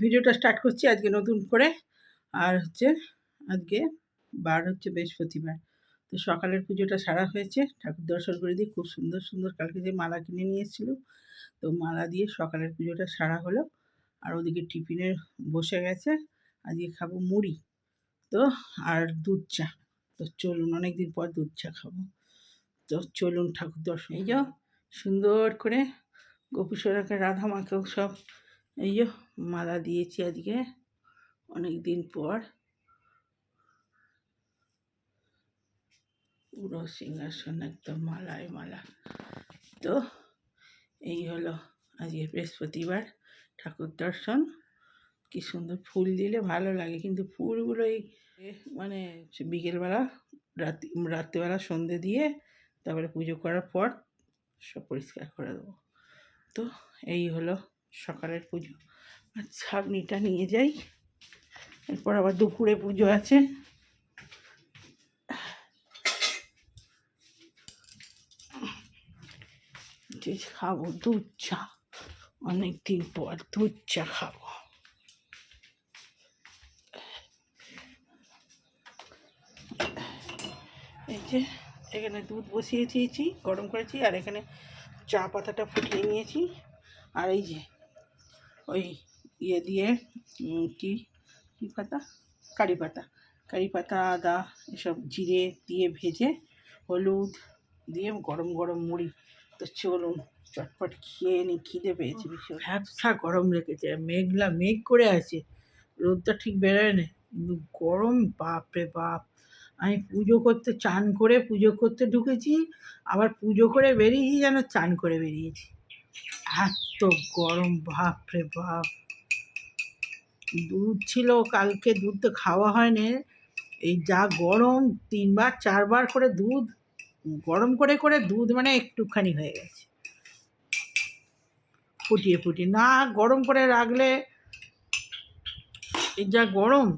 ভিডিওটা স্টার্ট করছি আজকে নতুন করে। আর হচ্ছে আজকে বার হচ্ছে বৃহস্পতিবার। তো সকালের পুজোটা সারা হয়েছে, ঠাকুর দর্শন করে দিই। খুব সুন্দর সুন্দর কালকে যে মালা কিনে নিয়ে এসেছিলো, তো মালা দিয়ে সকালের পুজোটা সারা হলো। আর ওদিকে টিফিনে বসে গেছে। আজকে খাবো মুড়ি তো আর দুধ চা। তো চলুন, অনেক দিন পর দুধ চা খাবো। তো চলুন ঠাকুর দর্শন। এই যে সুন্দর করে গোপীশ্বরকে রাধা মাকেও সব এই যে মালা দিয়েছি আজকে অনেক দিন পর। পুরো সিংহাসন একদম মালায় মালা। তো এই হলো আজকে বৃহস্পতিবার ঠাকুর দর্শন। কি সুন্দর ফুল দিলে ভালো লাগে, কিন্তু ফুলগুলো এই মানে বিকেলবেলা রাত্রিবেলা সন্ধে দিয়ে তারপরে পুজো করার পর সব পরিষ্কার করে দেবো। তো এই হলো সকালের পুজো। আর ছাগনিটা নিয়ে যাই, এরপর আবার দুপুরে পুজো আছে। যে খাবো দুধ চা, অনেক দিন পর দুধ চা খাবো। এই যে এখানে দুধ বসিয়ে দিয়েছি, গরম করেছি, আর এখানে চা পাতাটা ফুটিয়ে নিয়েছি। আর এই যে ওই ইয়ে দিয়ে কি কী পাতা, কারি পাতা আদা এসব জিরে দিয়ে ভেজে হলুদ দিয়ে গরম গরম মুড়ি। তো চলুন চটপট খেয়ে নিই, খিদে পেয়েছে ভীষণ। ভ্যাবসা গরম রেখেছে, মেঘ করে আছে, রোদটা ঠিক বেরোয় না, কিন্তু গরম বাপরে বাপ। আমি পুজো করতে চান করে পুজো করতে ঢুকেছি, আবার পুজো করে বেরিয়েছি যেন চান করে বেরিয়েছি, এত গরম বাপরে বাপ। দুধ ছিল কালকে, দুধ তো খাওয়া হয়নি। এই যা গরম, 3-4বার করে দুধ গরম করে করে দুধ মানে একটুখানি হয়ে গেছে, ফুটিয়ে না গরম করে রাখলে এই যা গরম।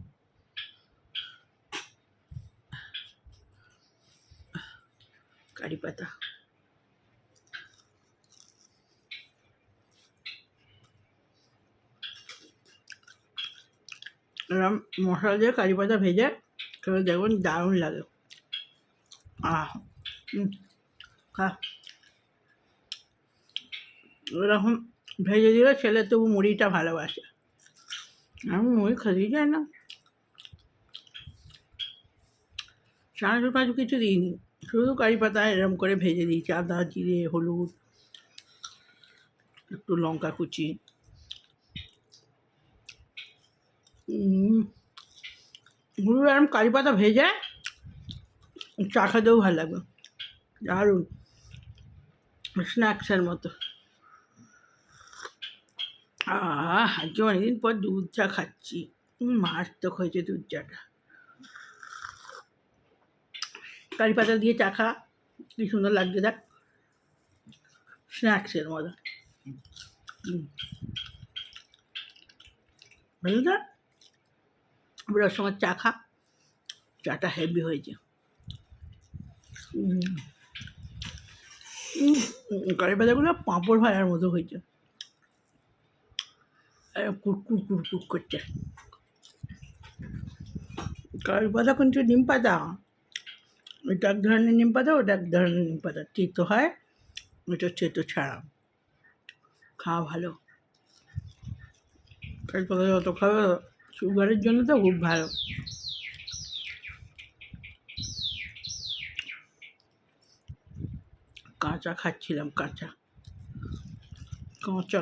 কারি পাতা এরকম মশলা দিয়ে কারি পাতা ভেজে খেলে দেখবেন দারুণ লাগে। খা, এরকম ভেজে দিলে ছেলে তবু মুড়িটা ভালোবাসে, আমি মুড়ি খেতেই যায় না। চানাচুর পাঁচু কিছু দিইনি, শুধু কারি পাতা এরকম করে ভেজে দিয়েছি, আদা জিরে হলুদ একটু লঙ্কা কুচি। মুড়ি এরকম কারি পাতা ভেজে চা খেতেও ভালো লাগবে, দারুণ স্ন্যাক্সের মতো। আজকে অনেকদিন পর দুধ চা খাচ্ছি, মারাত্মক হয়েছে দুধ চাটা। কারি পাতা দিয়ে চা খা, কি সুন্দর লাগছে দেখ, স্ন্যাক্সের মতো। বুঝলি, বুড়োর সময় চা খা, চাটা হেভি হয়েছে। কারি পাতাগুলো পাঁপড় ভাজার মতো হয়েছে, কুটকুট করছে। কারি পাতা কিন্তু নিম পাতা, এটা এক ধরনের নিম পাতা, ওটা এক ধরনের নিম পাতা, তেতো হয়, ওটা তেতো ছাড়া। খাওয়া ভালো, কারি পাতা যত খাবে সুগারের জন্য তো খুব ভালো। কাঁচা খাচ্ছিলাম, কাঁচা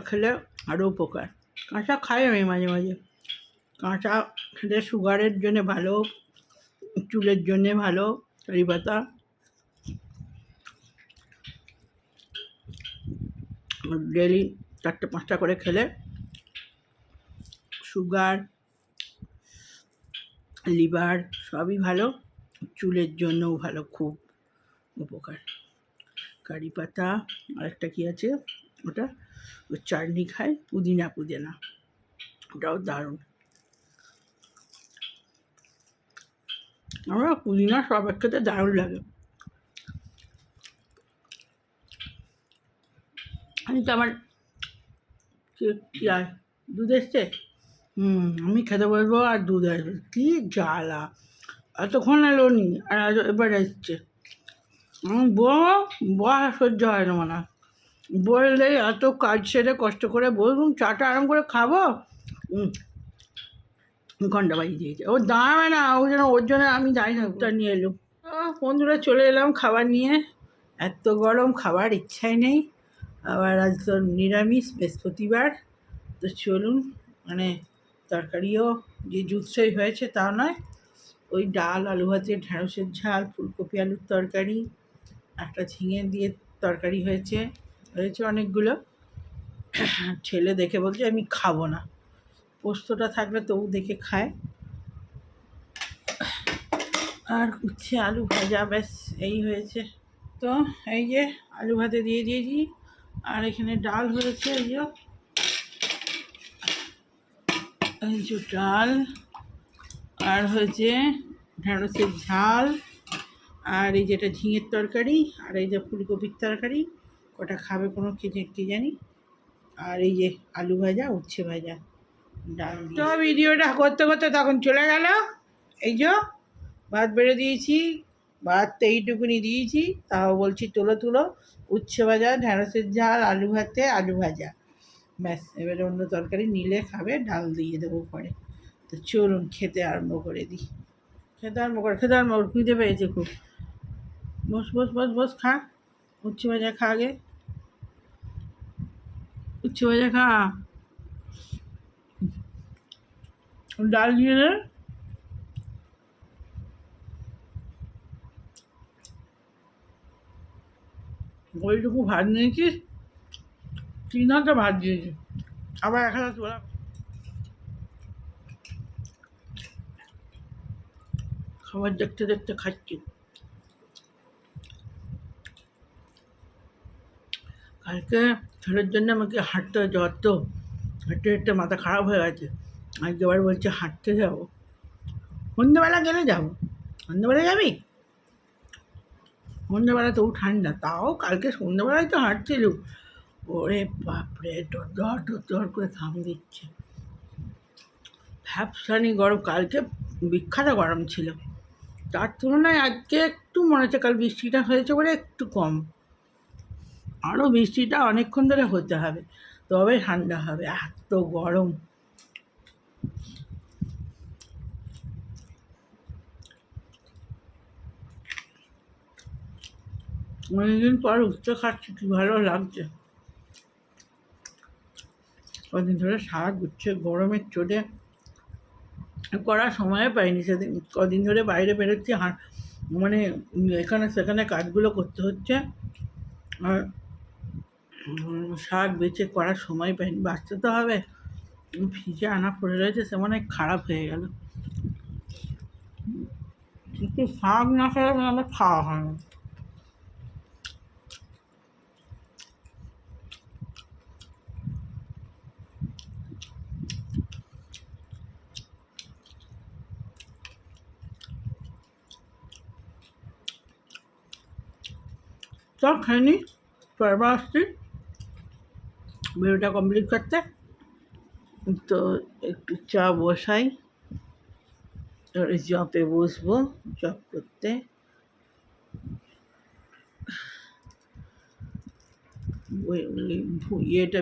খেলে আরও উপকার। কাঁচা খাই আমি মাঝে মাঝে, কাঁচা খেলে সুগারের জন্যে ভালো, চুলের জন্যে ভালো। কারি পাতা ডেলি 4-5টা করে খেলে সুগার লিভার সবই ভালো, চুলের জন্যও ভালো, খুব উপকার। কারি পাতা আরেকটা কী আছে ওটা, ওই চাটনি খায়, পুদিনা ওটাও দারুণ। আমার পুদিনা সব খেতে দারুণ লাগে। আমি তো আমার কী আর দুধ এসছে, আমি খেতে বসবো আর দুধ আসবে, কী জ্বালা! এতক্ষণ এলো নি আর এবার এসছে। সহ্য হয় না মানে, বললেই এত কাজ সেরে কষ্ট করে বলুন চাটা আরাম করে খাবো, ঘন্টা বাজিয়ে দিয়েছে। ও দাঁড়াবে না, ওর জন্য আমি যাই না, তা নিয়ে এলো। বন্ধুরা চলে এলাম খাবার নিয়ে। এত গরম, খাবার ইচ্ছাই নেই। আবার আজ তো নিরামিষ, বৃহস্পতিবার। তো চলুন, মানে তরকারিও যে জুৎসই হয়েছে তা নয়, ওই ডাল, আলু ভাতে, ঢ্যাঁড়সের ঝাল, ফুলকপি আলুর তরকারি, একটা ঝিঙে দিয়ে তরকারি হয়েছে অনেকগুলো। ছেলে দেখে বলছে আমি খাবো না, পোস্তটা থাকলে তবু দেখে খায়। আর উচ্ছে আলু ভাজা, ব্যাস এই হয়েছে। তো এই যে আলু ভাতে দিয়ে দিয়েছি, আর এখানে ডাল হয়েছে, এই যে ডাল, আর হয়েছে ঢ্যাঁড়সের ঝাল, আর এই যেটা ঝিঙের তরকারি, আর এই যে ফুলকপির তরকারি, ওটা খাবে কোনো কে জানি, আর এই যে আলু ভাজা, উচ্ছে ভাজা, ডাল। তো ভিডিওটা করতে করতে তখন চলে গেল। এই যে ভাত বেড়ে দিয়েছি, ভাত তো এইটুকুনি দিয়েছি, তাও বলছি তুলো তুলো, উচ্ছে ভাজা, ঢ্যাঁড়সের ঝাল, আলু ভাতে, আলু ভাজা, ব্যাস। এবারে অন্য তরকারি নিলে খাবে, ডাল দিয়ে দেবো পরে। তো চলুন খেতে আরম্ভ করে দিই। খেতে আরম্ভ খিদে পেয়েছে খুব। বস বস বস বস, খা, উচ্ছে ভাজা খা আগে, উচ্ছে ভাজা খা, ডাল দিয়ে দে। ওইটুকু ভাত নিয়েছিস, 3 হাতে ভাত দিয়েছি, আবার 1 হাতে তোলা। খাবার দেখতে দেখতে খাচ্ছি। কালকে ছেলের জন্য আমাকে হাঁটতে জ্বর, তো হাঁটতে হাঁটতে মাথা খারাপ হয়ে গেছে। আজকে আবার বলছে হাঁটতে যাবো, সন্ধ্যেবেলা গেলে যাবো। সন্ধ্যেবেলা যাবি? সন্ধ্যেবেলা তো ঠান্ডা, তাও কালকে সন্ধ্যেবেলায় তো হাঁটছিল। ওরে বাপরে, ডর করে ঘাম দিচ্ছে, ভ্যাপসানি গরম। কালকে বিখ্যাত গরম ছিল, তার তুলনায় আজকে একটু মনে হচ্ছে কাল বৃষ্টিটা হয়েছে বলে একটু কম। আরও বৃষ্টিটা অনেকক্ষণ ধরে হতে হবে, তবে ঠান্ডা হবে, এত গরম। অনেকদিন পর উচ্ছে খাচ্ছি, কি ভালো লাগছে। কদিন ধরে সারা গুচ্ছে গরমের চোটে করার সময় পাইনি। সেদিন কদিন ধরে বাইরে বেরোচ্ছি, মানে এখানে সেখানে কাজগুলো করতে হচ্ছে, আর শাক বেচে করার সময় পাইনি। বাঁচতে তো হবে, ফ্রিজে আনা পড়ে রয়েছে, সে মনে হয় খারাপ হয়ে গেল। কিন্তু শাক না খেলে আমার খাওয়া হয় না। চল খেয়ে নি, পরবার আসছি ভিডিওটা কমপ্লিট করতে। তো একটু চা বসাই, এবারে জবে বসবো, জব করতে।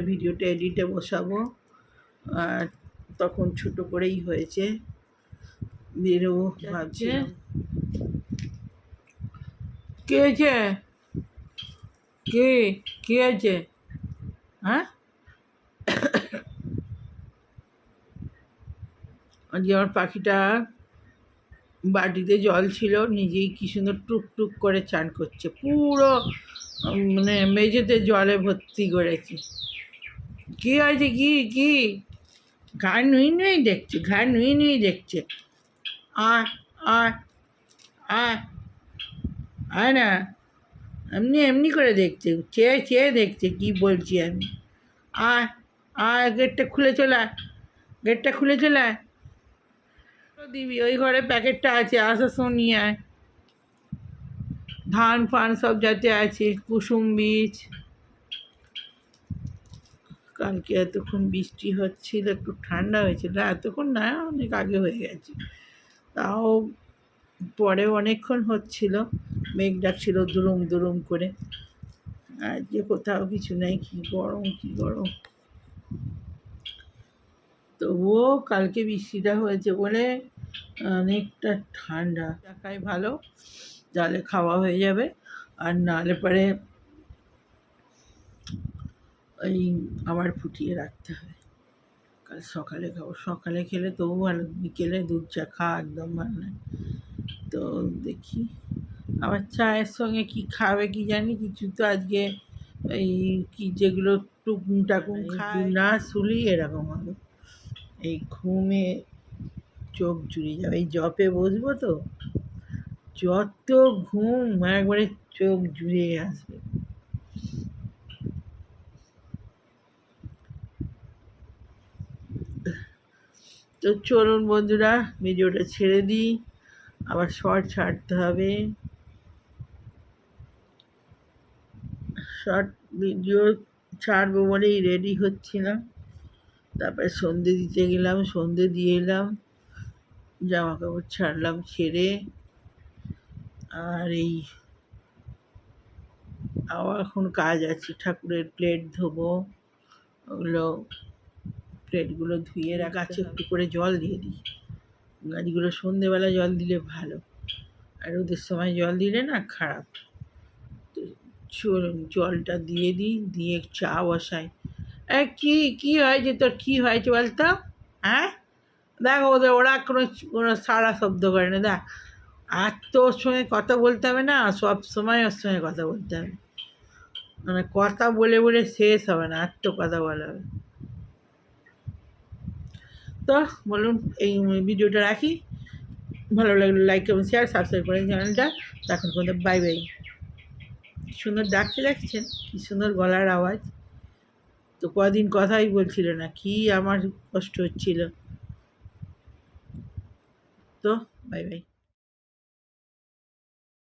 ভিডিওটা এডিটে বসাবো, আর তখন ছোটো করেই হয়েছে, বেরোবো ভাবছি। কে আছে? কে আছে? হ্যাঁ, আজকে আমার পাখিটা বাটিতে জল ছিল, নিজেই কি সুন্দর টুক করে চান করছে, পুরো মানে মেঝেতে জলে ভর্তি করেছে। কি হয়েছে? কি ঘাড় নুই দেখছে। আয় আয় আয় আয় না, এমনি করে দেখছে, চেয়ে দেখছে কি বলছি আমি। আয় আয়, গেটটা খুলে চলে আয়। দিবি, ওই ঘরে প্যাকেটটা আছে, আসার সময় নিয়ে আয়। ধান ফান সব যাতে আছে, কুসুম বীজ, কালকে এতক্ষণ বৃষ্টি হচ্ছিল, একটু ঠান্ডা হয়েছিল, এতক্ষণ না অনেক আগে হয়ে গেছে, তাও পরে অনেকক্ষণ হচ্ছিল, মেঘ ডাকছিল দুরুম দুরুম করে। আজকে কোথাও কিছু নেই, কি গরম কি গরম। তবুও কালকে বৃষ্টিটা হয়েছে বলে অনেকটা ঠান্ডা, দেখাই ভালো, তাহলে খাওয়া হয়ে যাবে। আর নাহলে পরে ওই আবার ফুটিয়ে রাখতে হবে, কাল সকালে খাবো। সকালে খেলে তবু ভালো, বিকেলে দুধ চা খাওয়া একদম ভালো নয়। তো দেখি আবার চায়ের সঙ্গে কি খাবে কি জানি, কিছু তো আজকে এই কি যেগুলো টুকুন টাকুন খায় না শুলি এরকম হবে। এই ঘুমে চোখ জুড়ে যাবে, এই জপে বসবো তো যত ঘুম একবারে চোখ জুড়ে আসবে। তো চলুন বন্ধুরা, ভিডিওটা ছেড়ে দিই, আবার শর্ট ছাড়তে হবে। শর্ট ভিডিও ছাড়বো বলেই রেডি হচ্ছিলাম, তারপরে সন্ধে দিতে গেলাম, সন্ধে দিয়ে এলাম, জামা কাপড় ছাড়লাম, ছেড়ে আর এই আবার এখন কাজ আছে, ঠাকুরের প্লেট ধোবো, ওগুলো প্লেটগুলো ধুয়ে গাছে একটু করে জল দিয়ে দিই। গাছগুলো সন্ধেবেলা জল দিলে ভালো, আর ওদের সময় জল দিলে না খারাপ। তো জলটা দিয়ে দিই, দিয়ে চা বসাই। কি কি হয়েছে তোর, কি হয়েছে বলতো? হ্যাঁ দেখ, ওরা কোনো কোনো সারা শব্দ করে না, দেখ। আর তো ওর সঙ্গে কথা বলতে হবে না, সব সময় ওর সঙ্গে কথা বলতে হবে, মানে কথা বলে বলে শেষ হবে না, আর তো কথা বলা হবে। তো বলুন, এই ভিডিওটা রাখি, ভালো লাগলে লাইক এবং শেয়ার, সাবস্ক্রাইব করেন চ্যানেলটা। এখন পর্যন্ত বাই বাই। সুন্দর ডাকতে দেখছেন, কী সুন্দর গলার আওয়াজ। তো কদিন কথাই বলছিল না, কি আমার কষ্ট হচ্ছিল। তো বাই বাই।